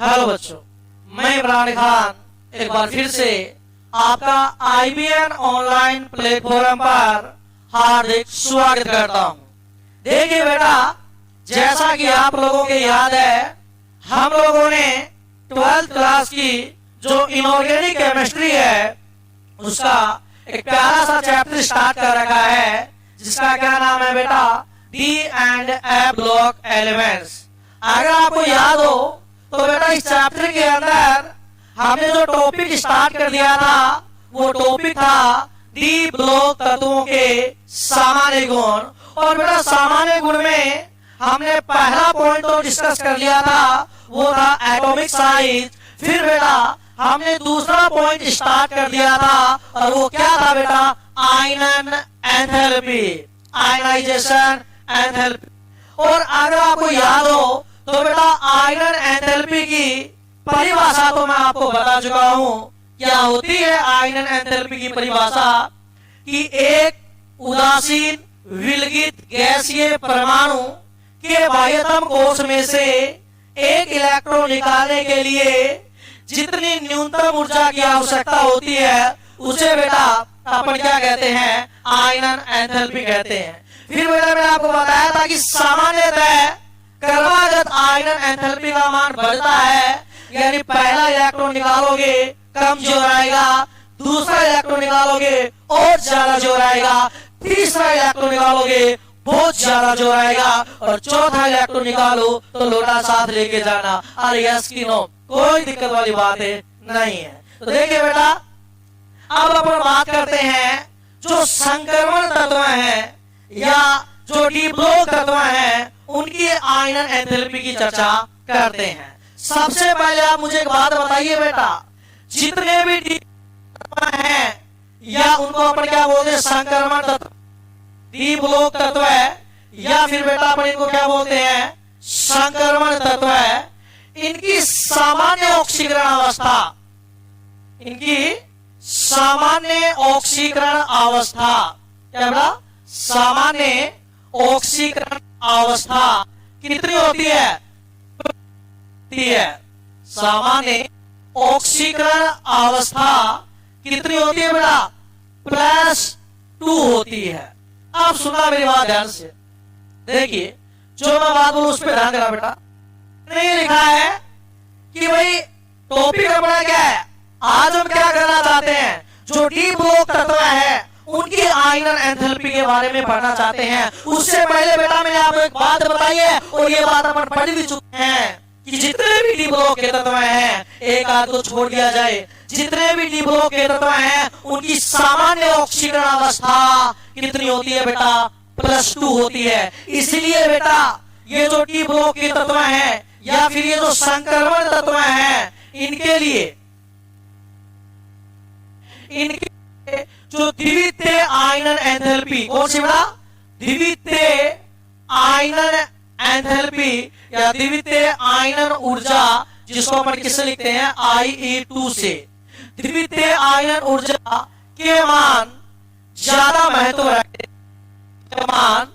Hello बच्चों, मैं इमरान खान एक बार फिर से आपका IBN ऑनलाइन प्लेटफॉर्म पर हार्दिक स्वागत करता हूं। देखिए बेटा, जैसा कि आप लोगों के याद है, हम लोगों ने 12th क्लास की जो इनऑर्गेनिक केमिस्ट्री है उसका एक प्यारा सा चैप्टर स्टार्ट कर रखा है, जिसका क्या नाम है बेटा, D and A block elements. अगर आपको याद हो तो बेटा इस चैप्टर के अंदर हमने जो टॉपिक स्टार्ट कर दिया था वो टॉपिक था डी ब्लॉक तत्वों के सामान्य गुण। और बेटा सामान्य गुण में हमने पहला पॉइंट तो डिस्कस कर लिया था, वो था एटॉमिक साइज। फिर बेटा हमने दूसरा पॉइंट स्टार्ट कर दिया था और वो क्या था बेटा, आयनन एंथैल्पी, आयनाइजेशन एंथैल्पी। और अगर आपको याद हो तो बेटा आयनन एंथैल्पी की परिभाषा तो मैं आपको बता चुका हूं। क्या होती है आयनन एंथैल्पी की परिभाषा? कि एक उदासीन विलगित गैसीय परमाणु के बाह्यतम कोश में से एक इलेक्ट्रॉन निकालने के लिए जितनी न्यूनतम ऊर्जा की आवश्यकता होती है उसे बेटा अपन क्या कहते हैं, आयनन एंथैल्पी कहते हैं। फिर बेटा मैंने आपको बताया था कि सामान्यतः क्रमागत आयनन एंथैल्पी का मान बढ़ता है, यानी पहला इलेक्ट्रॉन निकालोगे कम जोर आएगा, दूसरा इलेक्ट्रॉन निकालोगे और ज्यादा जोर आएगा, तीसरा इलेक्ट्रॉन निकालोगे बहुत ज्यादा जोर आएगा, और चौथा इलेक्ट्रॉन निकालो तो लोटा साथ लेके जाना। अरे यस की नो, कोई दिक्कत वाली बात है नहीं है। तो देखिए बेटा, अब अपन बात करते हैं जो संक्रमण तत्व हैं या जो डी ब्लॉक तत्व हैं उनकी आयनन एंथैल्पी की चर्चा करते हैं। सबसे पहले आप मुझे एक बात बताइए बेटा, जितने भी डी तत्व हैं या उनको अपन क्या बोलते हैं, संक्रमण तत्व, डी ब्लॉक तत्व है, या फिर बेटा अपन इनको क्या बोलते हैं, संक्रमण तत्व है। इनकी सामान्य ऑक्सीकरण अवस्था, इनकी सामान्य ऑक्सीकरण अवस्था क्या बेटा, सामान्य ऑक्सीकरण अवस्था कितनी होती है? सामान्य ऑक्सीकरण अवस्था कितनी होती है बेटा? +2 होती है। आप सुनना मेरी बात ध्यान से, देखिए जो मैं बात बोलूं उस पर ध्यान देना बेटा। नहीं लिखा है कि भाई टॉपिक अपना क्या है, आज हम क्या करना चाहते हैं, जो डी ब्लॉक तत्व है उनकी आयनन एंथैल्पी के बारे में पढ़ना चाहते हैं। उससे पहले बेटा मैंने आपको एक बात बताई है और ये बात अपन पढ़ भी चुके हैं कि जितने भी डी ब्लॉक के तत्व हैं, एक आध को छोड़ दिया जाए, जितने भी डी ब्लॉक के तत्व हैं उनकी सामान्य ऑक्सीकरण अवस्था कितनी होती है बेटा? +2 होती है। इसलिए बेटा ये जो डी ब्लॉक के तत्व हैं या फिर ये जो संक्रमण तत्व हैं, इनके लिए इनके जो द्वितीय आयनन एंथैल्पी, कौन सी बेटा? द्वितीय आयनन एंथैल्पी या द्वितीय आयनन ऊर्जा, जिसको अपन किससे लिखते हैं, IE2 से। द्वितीय आयनन ऊर्जा के मान ज्यादा महत्व रखते हैं, मान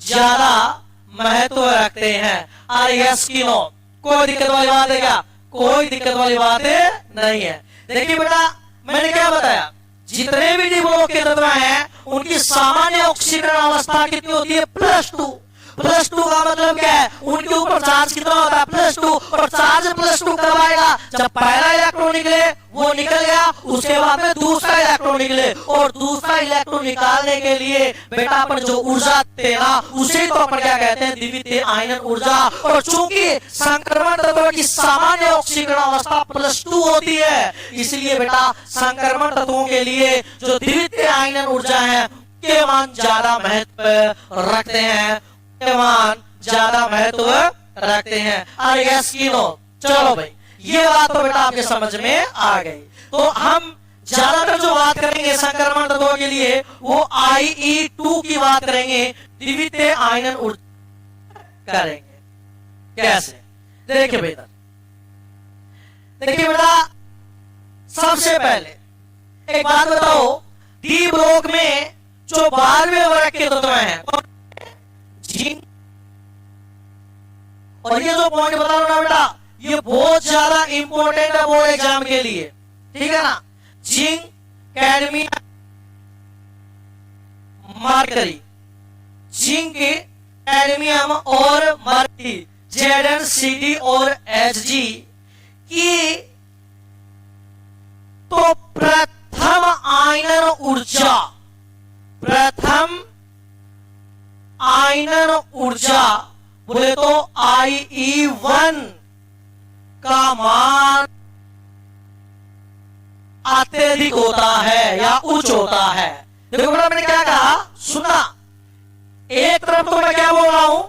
ज्यादा महत्व रखते हैं। RS की नो, कोई दिक्कत वाली बात है क्या? कोई दिक्कत वाली बात नहीं है। देखिए बेटा मैंने क्या बताया, जितने भी डी ब्लॉक के तत्व हैं उनकी सामान्य ऑक्सीकरण अवस्था कितनी होती है? +2। +2 का मतलब क्या है, उनके ऊपर चार्ज कितना होता है? +2। और चार्ज +2 कब आएगा? जब पहला इलेक्ट्रॉन निकले वो निकल गया, उसके बाद में दूसरा इलेक्ट्रॉन निकले, और दूसरा इलेक्ट्रॉन निकालने के लिए बेटा अपन जो ऊर्जा देना उसे तो अपन क्या कहते हैं, द्वितीय आयनन ऊर्जा। और चूंकि संक्रमण तत्वों की सामान्य ऑक्सीकरण अवस्था +2 होती है, इसलिए बेटा संक्रमण तत्वों के लिए जो द्वितीय आयनन ऊर्जा है के मान ज्यादा महत्व रखते हैं, मान ज्यादा महत्व रखते हैं। RS की नो, चलो भाई ये बात तो बेटा आपके समझ में आ गई। तो हम ज्यादातर जो बात करेंगे संक्रमण तत्वों के लिए वो IE2 की बात करेंगे, द्वितीय आयनन ऊर्जा करेंगे। कैसे? देखिए बेटा, देखिए बेटा सबसे पहले एक बात बताओ, डी ब्लॉक में जो 12वें वर्ग के तत्व हैं, जिंक, और ये जो पॉइंट बता रहा हूं ना बेटा, ये बहुत बहुत ज्यादा इंपॉर्टेंट है बोर्ड एग्जाम के लिए, ठीक है ना। Zinc, cadmium, mercury, zinc, cadmium और मरकरी, Zn, Cd और Hg की तो प्रथम आयनन ऊर्जा, प्रथम आयनन ऊर्जा बोले तो IE1 का मान अत्यधिक होता है या उच्च होता है। देखो बेटा मैंने क्या कहा, सुना। एक तरफ तो मैं क्या बोल रहा हूं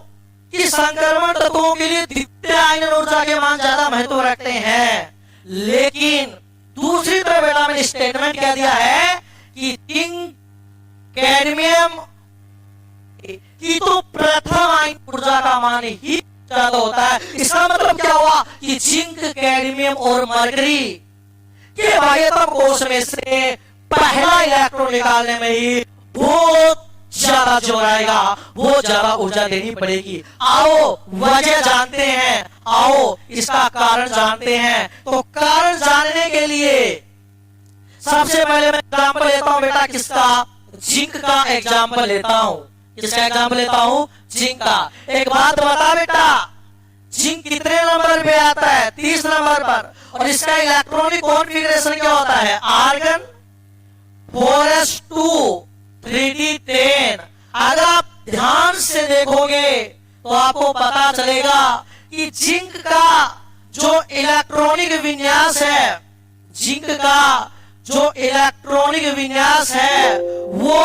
कि संक्रमण तत्वों के लिए द्वितीय आयनन ऊर्जा के मान ज्यादा महत्व रखते हैं, लेकिन दूसरी तरफ बेटा मैंने स्टेटमेंट कह दिया है कि जिंक, कैडमियम की तो प्रथम आयनन ऊर्जा का मान ही ज्यादा होता है। इसका मतलब क्या हुआ कि जिंक, कैडमियम और मरकरी के बाह्यतम कोश में से पहला इलेक्ट्रॉन निकालने में ही बहुत ज्यादा जोर आएगा, बहुत ज्यादा ऊर्जा देनी पड़ेगी। आओ वजह जानते हैं, आओ इसका कारण जानते हैं। तो कारण जानने के लिए सबसे पहले मैं एग्जांपल लेता हूं बेटा किसका, जिंक का एग्जांपल लेता हूं। किसका एग्जांपल लेता हूं, जिंक का। एक बात बता बेटा, जिंक कितने नंबर पे आता है, 30 नंबर पर, और इसका इलेक्ट्रॉनिक कॉन्फ़िगरेशन क्या होता है, आर्गन 4s2 3d10। अगर आप ध्यान से देखोगे तो आपको पता चलेगा कि जिंक का जो इलेक्ट्रॉनिक विन्यास है, जिंक का जो इलेक्ट्रॉनिक विन्यास है वो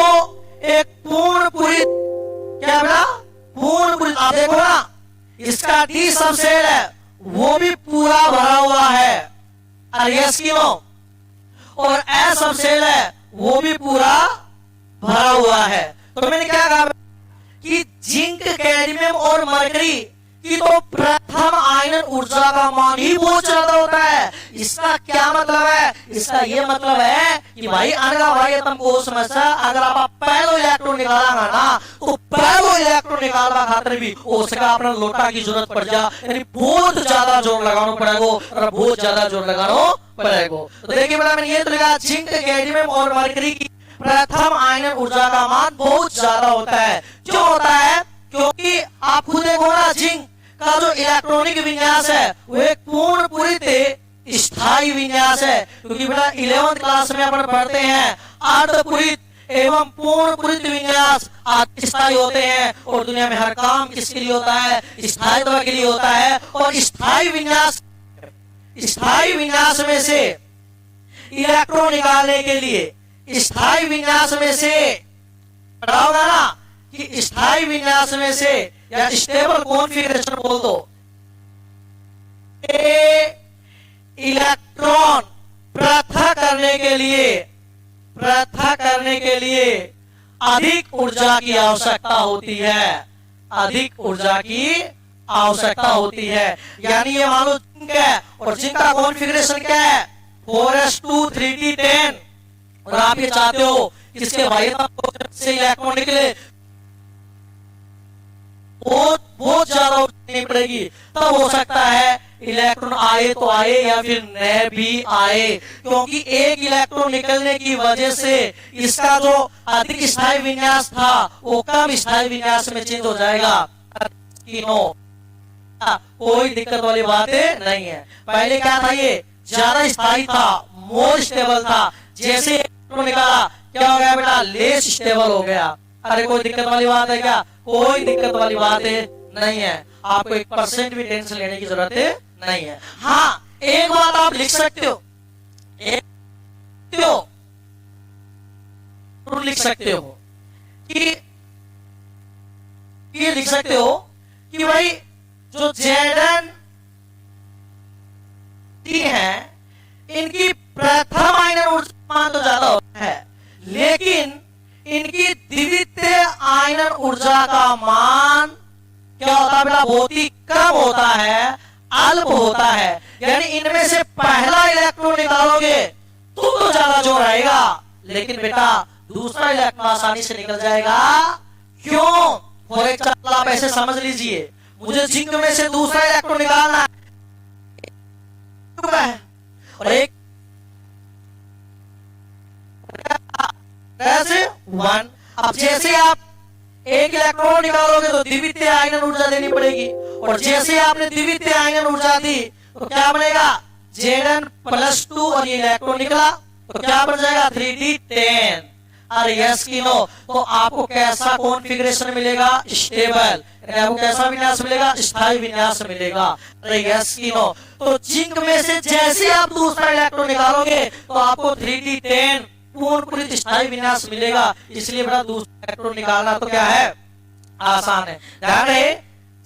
एक पूर्ण पूरी, क्या बेटा, पूर्ण पूरी। आप देखो ना, इसका डी सबसेल है वो भी पूरा भरा हुआ है, और एस सबसेल है वो भी पूरा भरा हुआ है। तो मैंने क्या कहा कि जिंक, कैडमियम और मरकरी की तो प्रथम आयनन ऊर्जा का मान ही बहुत ज्यादा होता है। इसका क्या मतलब है, इसका ये मतलब है कि भाई बाह्यतम कोश में से अगर आप पहलो इलेक्ट्रॉन निकालेगा ना, तो पहलो इलेक्ट्रॉन निकालना खातिर भी उसका अपना लोटा की जरूरत पड़ जा, यानी बहुत ज्यादा जोर लगाना पड़ेगा, और बहुत ज्यादा जोर लगाना पड़ेगा। तो देखिए बेटा मैंने ये तो लिखा, जिंक, कैडमियम और मरकरी की प्रथम आयनन ऊर्जा का मान बहुत ज्यादा होता है। क्यों होता है, क्योंकि आप खुद देखो ना, जिंक का जो इलेक्ट्रॉनिक विन्यास है वो एक पूर्ण पूरित स्थायी विन्यास है। क्योंकि बेटा 11th क्लास में अपन पढ़ते हैं अर्धपूरित एवं पूर्ण पूरित विन्यास स्थायी होते हैं, और दुनिया में हर काम किसके लिए होता है, स्थायित्व के लिए होता है। और स्थायी विन्यास में से इलेक्ट्रॉन निकालने के लिए, स्थायी विन्यास में से पढ़ा होगा ना कि स्थायी विन्यास में से या स्टेबल कॉन्फ़िगरेशन बोल दो, इलेक्ट्रॉन पृथक करने के लिए अधिक ऊर्जा की आवश्यकता होती है, अधिक ऊर्जा की आवश्यकता होती है। यानी ये मान लो जिंक है, और जिंक का कॉन्फ़िगरेशन क्या है, 4s2 3d10, और आप ये चाहते हो किसके बाह्यतम कोश से इलेक्ट्रॉन निकले, बहुत ज्यादा ऊर्जा नहीं पड़ेगी, तब हो सकता है इलेक्ट्रॉन आए तो आए या फिर न भी आए। क्योंकि एक इलेक्ट्रॉन निकलने की वजह से इसका जो अधिक स्थायी विन्यास था वो कम स्थायी विन्यास में चेंज हो जाएगा। कोई दिक्कत वाली बात नहीं है। पहले क्या था, ये ज्यादा स्थायी था, मोर स्टेबल था, जैसे इलेक्ट्रॉन निकाला क्या हो गया बेटा, लेस स्टेबल हो गया। अरे कोई दिक्कत वाली बात है क्या, कोई दिक्कत वाली बात नहीं है। आपको 1% भी टेंशन लेने की जरूरत नहीं है। हाँ, एक बात आप लिख सकते हो, लिख सकते हो कि भाई जो Zn है इनकी प्रथम आयनन ऊर्जा मान तो ज्यादा होता है, लेकिन इनकी द्वितीय आयनन ऊर्जा का मान क्या होता है बेटा, बहुत ही कम होता है, अल्प होता है। यानी इनमें से पहला इलेक्ट्रॉन निकालोगे तो ज्यादा जोर आएगा, लेकिन बेटा दूसरा इलेक्ट्रॉन आसानी से निकल जाएगा। क्यों, फॉर एग्जाम्पल आप ऐसे समझ लीजिए, मुझे जिंक में से दूसरा इलेक्ट्रॉन निकालना है, अब जैसे आप एक इलेक्ट्रॉन निकालोगे तो द्वितीय आयनन ऊर्जा देनी पड़ेगी, और जैसे आपने द्वितीय आयनन ऊर्जा दी तो क्या बनेगा, Zn+2, और ये इलेक्ट्रॉन निकला तो क्या बन जाएगा 3d10। अरे यस की नो, तो आपको कैसा कॉन्फ़िगरेशन मिलेगा, स्टेबल, आपको कैसा विन्यास मिलेगा, स्थायी विन्यास मिलेगा। अरे यस की नो, तो जिंक में से जैसे आप दूसरा इलेक्ट्रॉन निकालोगे तो आपको 3d10 पूर्ण स्थायी विन्यास मिलेगा। इसलिए बेटा दूसरा इलेक्ट्रॉन निकालना तो क्या है, आसान है। ध्यान रहे,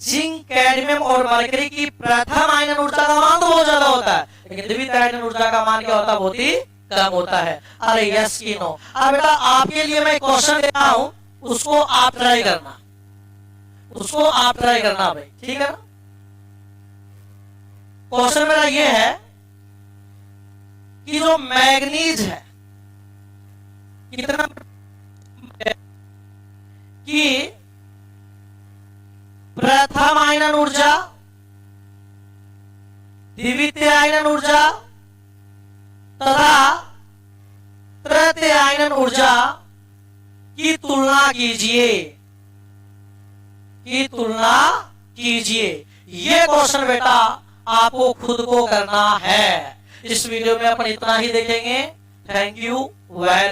जिंक, कैडमियम और मरकरी की प्रथम आयनन ऊर्जा का मान तो बहुत ज्यादा होता है, लेकिन द्वितीय आयनन ऊर्जा का मान क्या होता है, बहुत ही कम होता है। अरे यस की नो। अब बेटा आपके लिए मैं क्वेश्चन देता हूं, उसको आप ट्राई करना, उसको आप ट्राई करना भाई, ठीक है ना। क्वेश्चन मेरा ये है कि जो मैग्नीज है कितना, कि प्रथम आयनन ऊर्जा, द्वितीय आयनन ऊर्जा तथा तृतीय आयनन ऊर्जा की तुलना कीजिए, की तुलना कीजिए। ये क्वेश्चन बेटा आपको खुद को करना है। इस वीडियो में अपन इतना ही देखेंगे। Thank you very